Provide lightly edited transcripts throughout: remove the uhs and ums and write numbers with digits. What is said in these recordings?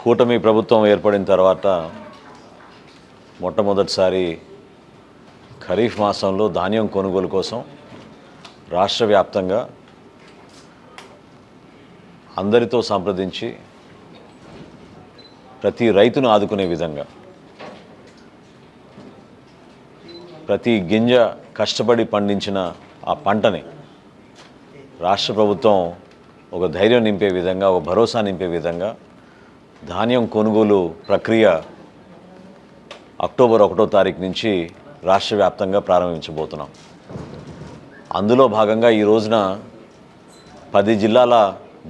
కూటమి ప్రభుత్వం ఏర్పడిన తర్వాత మొట్టమొదటిసారి ఖరీఫ్ మాసంలో ధాన్యం కొనుగోలు కోసం రాష్ట్ర వ్యాప్తంగా అందరితో సంప్రదించి ప్రతి రైతును ఆదుకునే విధంగా ప్రతి గింజ కష్టపడి పండించిన ఆ పంటని రాష్ట్ర ప్రభుత్వం ఒక ధైర్యం నింపే విధంగా, ఒక భరోసా నింపే విధంగా ధాన్యం కొనుగోలు ప్రక్రియ అక్టోబర్ 1వ తారీఖు నుంచి రాష్ట్ర వ్యాప్తంగా ప్రారంభించబోతున్నాం. అందులో భాగంగా ఈ రోజున 10 జిల్లాల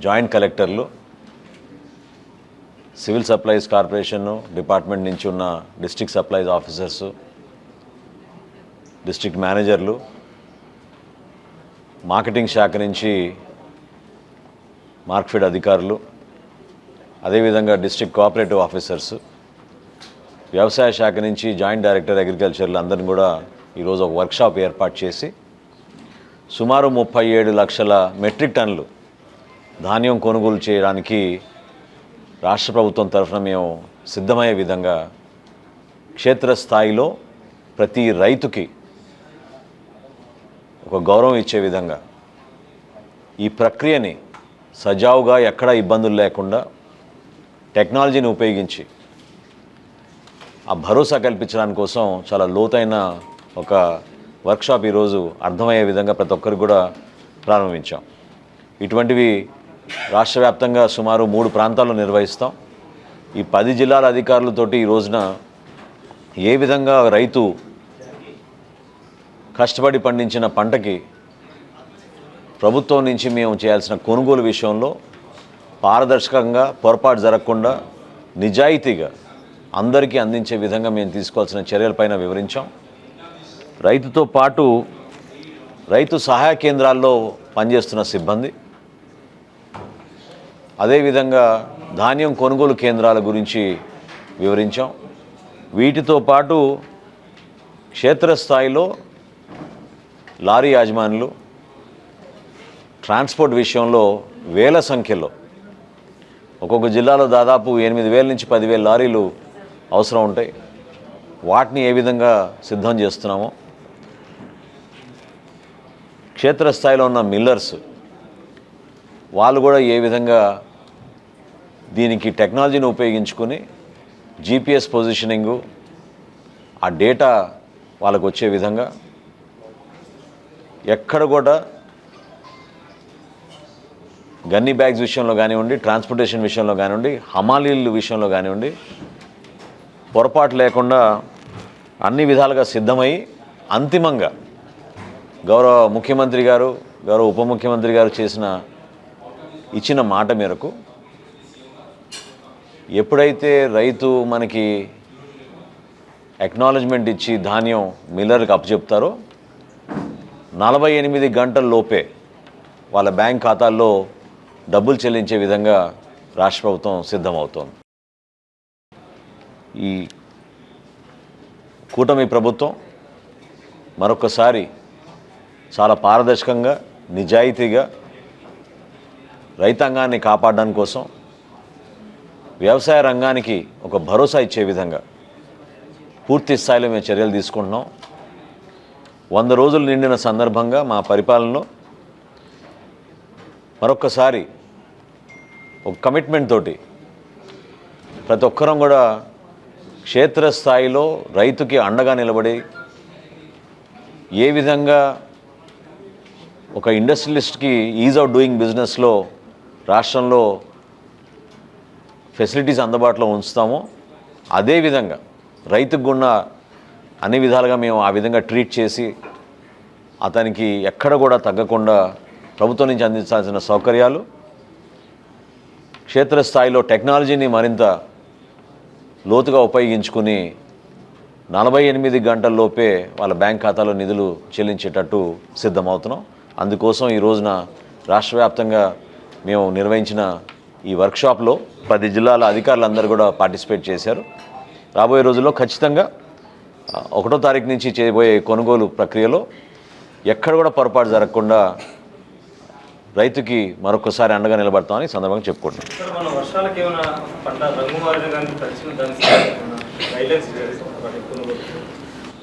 జాయింట్ కలెక్టర్లు, సివిల్ సప్లైస్ కార్పొరేషన్ డిపార్ట్మెంట్ నుంచి ఉన్న డిస్ట్రిక్ట్ సప్లైస్ ఆఫీసర్సు, డిస్ట్రిక్ట్ మేనేజర్లు, మార్కెటింగ్ శాఖ నుంచి మార్కెట్ అధికారులు, అదేవిధంగా డిస్ట్రిక్ట్ కోఆపరేటివ్ ఆఫీసర్స్, వ్యవసాయ శాఖ నుంచి జాయింట్ డైరెక్టర్ అగ్రికల్చర్లు అందరిని కూడా ఈరోజు ఒక వర్క్షాప్ ఏర్పాటు చేసి సుమారు 37 లక్షల మెట్రిక్ టన్నులు ధాన్యం కొనుగోలు చేయడానికి రాష్ట్ర ప్రభుత్వం తరఫున మేము సిద్ధమయ్యే విధంగా క్షేత్రస్థాయిలో ప్రతి రైతుకి ఒక గౌరవం ఇచ్చే విధంగా ఈ ప్రక్రియని సజావుగా ఎక్కడా ఇబ్బందులు లేకుండా టెక్నాలజీని ఉపయోగించి ఆ భరోసా కల్పించడానికి కోసం చాలా లోతైన ఒక వర్క్షాప్ ఈరోజు అర్థమయ్యే విధంగా ప్రతి ఒక్కరికి కూడా ప్రారంభించాం. ఇటువంటివి రాష్ట్ర వ్యాప్తంగా సుమారు 3 ప్రాంతాల్లో నిర్వహిస్తాం. ఈ 10 జిల్లాల అధికారులతోటి ఈ రోజున ఏ విధంగా రైతు కష్టపడి పండించిన పంటకి ప్రభుత్వం నుంచి మేము చేయాల్సిన కొనుగోలు విషయంలో పారదర్శకంగా, పొరపాటు జరగకుండా, నిజాయితీగా అందరికీ అందించే విధంగా మేము తీసుకోవాల్సిన చర్యలపైన వివరించాం. రైతుతో పాటు రైతు సహాయ కేంద్రాల్లో పనిచేస్తున్న సిబ్బంది, అదేవిధంగా ధాన్యం కొనుగోలు కేంద్రాల గురించి వివరించాం. వీటితో పాటు క్షేత్రస్థాయిలో లారీ యాజమానులు, ట్రాన్స్పోర్ట్ విషయంలో వేల సంఖ్యలో, ఒక్కొక్క జిల్లాలో దాదాపు 8,000 నుంచి 10,000 లారీలు అవసరం ఉంటాయి. వాటిని ఏ విధంగా సిద్ధం చేస్తున్నామో, క్షేత్రస్థాయిలో ఉన్న మిల్లర్స్ వాళ్ళు కూడా ఏ విధంగా దీనికి టెక్నాలజీని ఉపయోగించుకొని జీపీఎస్ పొజిషనింగు, ఆ డేటా వాళ్ళకు వచ్చే విధంగా ఎక్కడ కూడా గన్నీ బ్యాగ్స్ విషయంలో కానివ్వండి, ట్రాన్స్పోర్టేషన్ విషయంలో కానివ్వండి, హమాలీల విషయంలో కానివ్వండి, పొరపాటు లేకుండా అన్ని విధాలుగా సిద్ధమై అంతిమంగా గౌరవ ముఖ్యమంత్రి గారు, గౌరవ ఉప ముఖ్యమంత్రి గారు ఇచ్చిన మాట మేరకు ఎప్పుడైతే రైతు మనకి అక్నాలెడ్జ్మెంట్ ఇచ్చి ధాన్యం మిల్లర్కి అప్పచెప్తారో 48 గంటల లోపే వాళ్ళ బ్యాంక్ ఖాతాల్లో డబ్బులు చెల్లించే విధంగా రాష్ట్ర ప్రభుత్వం సిద్ధమవుతోంది. ఈ కూటమి ప్రభుత్వం మరొకసారి చాలా పారదర్శకంగా, నిజాయితీగా రైతాంగాన్ని కాపాడడానికి కోసం, వ్యవసాయ రంగానికి ఒక భరోసా ఇచ్చే విధంగా పూర్తి స్థాయిలో మేము చర్యలు తీసుకుంటున్నాం. 100 రోజులు నిండిన సందర్భంగా మా పరిపాలనలో మరొక్కసారి ఒక కమిట్మెంట్ తోటి ప్రతి ఒక్కరం కూడా క్షేత్రస్థాయిలో రైతుకి అండగా నిలబడి ఏ విధంగా ఒక ఇండస్ట్రియలిస్ట్కి ఈజ్ ఆఫ్ డూయింగ్ బిజినెస్లో రాష్ట్రంలో ఫెసిలిటీస్ అందుబాటులో ఉంచుతామో అదేవిధంగా రైతుకు ఉన్న అన్ని విధాలుగా మేము ఆ విధంగా ట్రీట్ చేసి అతనికి ఎక్కడ కూడా తగ్గకుండా ప్రభుత్వం నుంచి అందించాల్సిన సౌకర్యాలు, క్షేత్రస్థాయిలో టెక్నాలజీని మరింత లోతుగా ఉపయోగించుకుని 48 గంటల్లోపే వాళ్ళ బ్యాంక్ ఖాతాలో నిధులు చెల్లించేటట్టు సిద్ధమవుతున్నాం. అందుకోసం ఈ రోజున రాష్ట్ర వ్యాప్తంగా మేము నిర్వహించిన ఈ వర్క్షాప్లో 10 జిల్లాల అధికారులందరూ కూడా పార్టిసిపేట్ చేశారు. రాబోయే రోజుల్లో ఖచ్చితంగా 1వ తారీఖు నుంచి చేయబోయే కొనుగోలు ప్రక్రియలో ఎక్కడ కూడా పొరపాటు జరగకుండా రైతుకి మరొకసారి అండగా నిలబడతామని ఈ సందర్భంగా చెప్పుకుంటున్నాం. సార్, మన వర్షాలకు ఏమైనా పంట రంగు మారిన కానీ తడిచిన దానికి గైడ్లైన్స్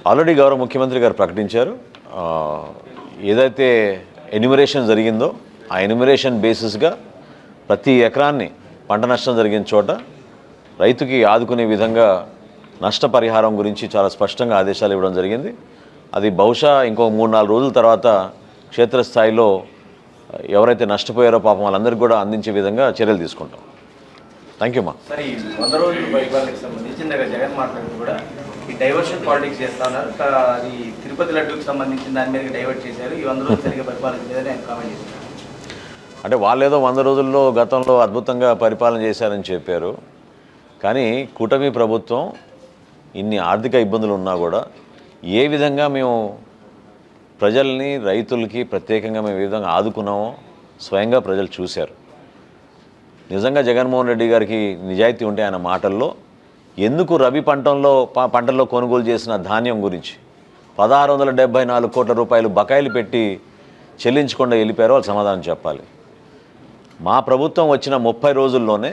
ఆల్రెడీ గౌరవ ముఖ్యమంత్రి గారు ప్రకటించారు. ఏదైతే ఎన్యూమరేషన్ జరిగిందో ఆ ఎన్యూమరేషన్ బేసిస్గా ప్రతి ఎకరాన్ని పంట నష్టం జరిగిన చోట రైతుకి ఆదుకునే విధంగా నష్టపరిహారం గురించి చాలా స్పష్టంగా ఆదేశాలు ఇవ్వడం జరిగింది. అది బహుశా ఇంకో 3-4 రోజుల తర్వాత క్షేత్రస్థాయిలో ఎవరైతే నష్టపోయారో పాపం వాళ్ళందరికీ కూడా అందించే విధంగా చర్యలు తీసుకుంటాం. థ్యాంక్ యూ మా. సార్, ఈ 100 రోజుల పరిపాలనకు సంబంధించి ఇందాక జగన్ మాట్లాడుతూ కూడా ఈ డైవర్షన్ పాలిటిక్స్ చేస్తా ఉన్నారు. అది తిరుపతి లడ్డూకి సంబంధించిన దాని మీద డైవర్ట్ చేశారు. ఈ 100 రోజులు సరిగ్గా పరిపాలించలేదని ఆయన కామెంట్ చేశారు. అంటే వాళ్ళేదో 100 రోజుల్లో గతంలో అద్భుతంగా పరిపాలన చేశారని చెప్పారు. కానీ కూటమి ప్రభుత్వం ఇన్ని ఆర్థిక ఇబ్బందులు ఉన్నా కూడా ఏ విధంగా మేము ప్రజల్ని రైతులకి ప్రత్యేకంగా మేము ఏ విధంగా ఆదుకున్నామో స్వయంగా ప్రజలు చూశారు. నిజంగా జగన్మోహన్ రెడ్డి గారికి నిజాయితీ ఉంటే ఆయన మాటల్లో ఎందుకు రబీ పంటల్లో కొనుగోలు చేసిన ధాన్యం గురించి 1674 కోట్ల రూపాయలు బకాయిలు పెట్టి చెల్లించకుండా వెళ్ళిపోయారో వాళ్ళు సమాధానం చెప్పాలి. మా ప్రభుత్వం వచ్చిన 30 రోజుల్లోనే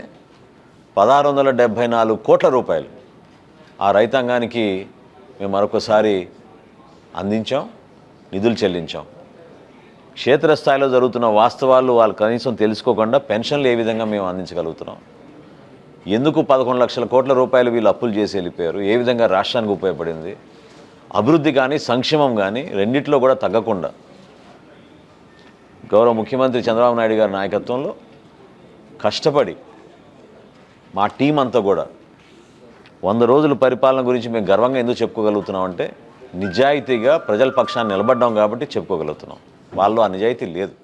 1674 కోట్ల రూపాయలు ఆ రైతాంగానికి మేము మరొకసారి అందించాం, నిధులు చెల్లించాం. క్షేత్రస్థాయిలో జరుగుతున్న వాస్తవాలు వాళ్ళు కనీసం తెలుసుకోకుండా పెన్షన్లు ఏ విధంగా మేము అందించగలుగుతున్నాం, ఎందుకు 11 లక్షల కోట్ల రూపాయలు వీళ్ళు అప్పులు చేసి వెళ్ళిపోయారు, ఏ విధంగా రాష్ట్రానికి ఉపయోగపడింది, అభివృద్ధి కానీ సంక్షేమం కానీ రెండిట్లో కూడా తగ్గకుండా గౌరవ ముఖ్యమంత్రి చంద్రబాబు నాయుడు గారి నాయకత్వంలో కష్టపడి మా టీం అంతా కూడా 100 రోజుల పరిపాలన గురించి మేము గర్వంగా ఎందుకు చెప్పుకోగలుగుతున్నామంటే నిజాయితీగా ప్రజల పక్షాన్ని నిలబడ్డాం కాబట్టి చెప్పుకోగలుగుతున్నాం. వాళ్ళు ఆ నిజాయితీ లేదు.